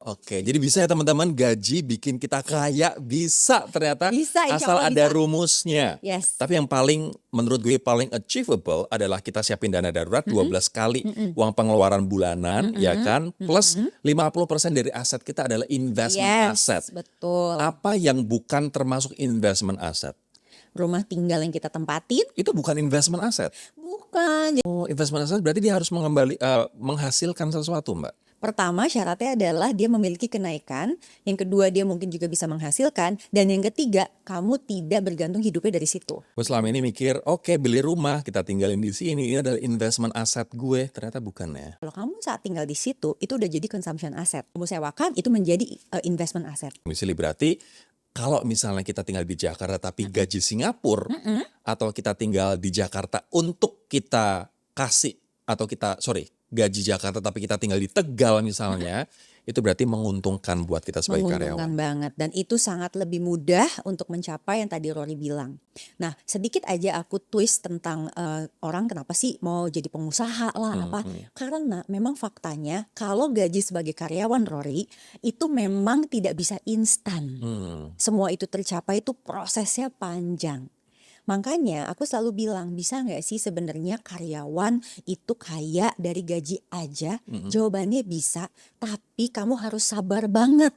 Oke, jadi bisa ya teman-teman, gaji bikin kita kaya, bisa ternyata Bisa, insya asal Allah ada bisa. rumusnya. Yes. Tapi yang paling menurut gue paling achievable adalah kita siapin dana darurat Mm-mm. 12 kali Mm-mm. uang pengeluaran bulanan, ya Mm-mm. kan? Plus Mm-mm. 50% dari aset kita adalah investment asset. Yes, betul. Apa yang bukan termasuk investment asset? Rumah tinggal yang kita tempatin, Itu bukan investment asset. bukan. Oh, investment asset berarti dia harus menghasilkan sesuatu, Mbak. Pertama syaratnya adalah dia memiliki kenaikan, yang kedua dia mungkin juga bisa menghasilkan, dan yang ketiga kamu tidak bergantung hidupnya dari situ. Gue selama ini mikir, oke beli rumah, kita tinggalin di sini, ini adalah investment aset gue. Ternyata bukan ya. Kalau kamu saat tinggal di situ, itu udah jadi consumption asset. Kamu sewakan, itu menjadi investment asset. Misalnya berarti kalau misalnya kita tinggal di Jakarta tapi gaji Singapura, atau kita tinggal di Jakarta untuk kita kasih, atau kita, gaji Jakarta tapi kita tinggal di Tegal misalnya, itu berarti menguntungkan buat kita sebagai karyawan. Menguntungkan banget, dan itu sangat lebih mudah untuk mencapai yang tadi Rory bilang. Nah, sedikit aja aku twist tentang orang kenapa sih mau jadi pengusaha lah apa. Karena memang faktanya kalau gaji sebagai karyawan Rory itu memang tidak bisa instan. Semua itu tercapai itu prosesnya panjang. Makanya aku selalu bilang, bisa nggak sih sebenarnya karyawan itu kaya dari gaji aja? Jawabannya bisa, tapi kamu harus sabar banget.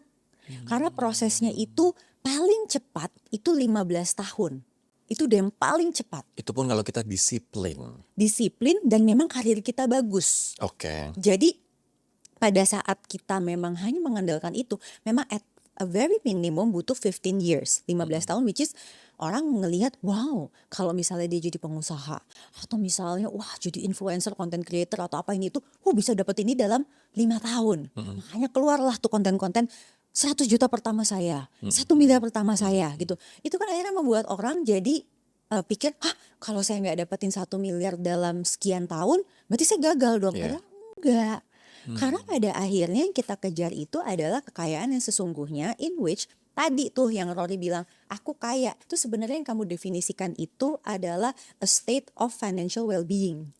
Karena prosesnya itu paling cepat itu 15 tahun. Itu udah yang paling cepat. Itu pun kalau kita disiplin. Disiplin dan memang karir kita bagus. Oke. Jadi pada saat kita memang hanya mengandalkan itu, memang at a very minimum butuh 15 years, 15 tahun, which is orang ngelihat, wow, kalau misalnya dia jadi pengusaha atau misalnya wah jadi influencer, content creator atau apa ini itu, bisa dapat ini dalam 5 tahun. Makanya keluarlah tuh konten-konten 100 juta pertama saya, 1 miliar pertama saya gitu. Itu kan akhirnya membuat orang jadi pikir, kalau saya nggak dapetin 1 miliar dalam sekian tahun, berarti saya gagal dong. Yeah. Padahal enggak. Karena pada akhirnya yang kita kejar itu adalah kekayaan yang sesungguhnya, in which tadi tuh yang Rory bilang, aku kaya. Itu sebenarnya yang kamu definisikan itu adalah a state of financial well-being.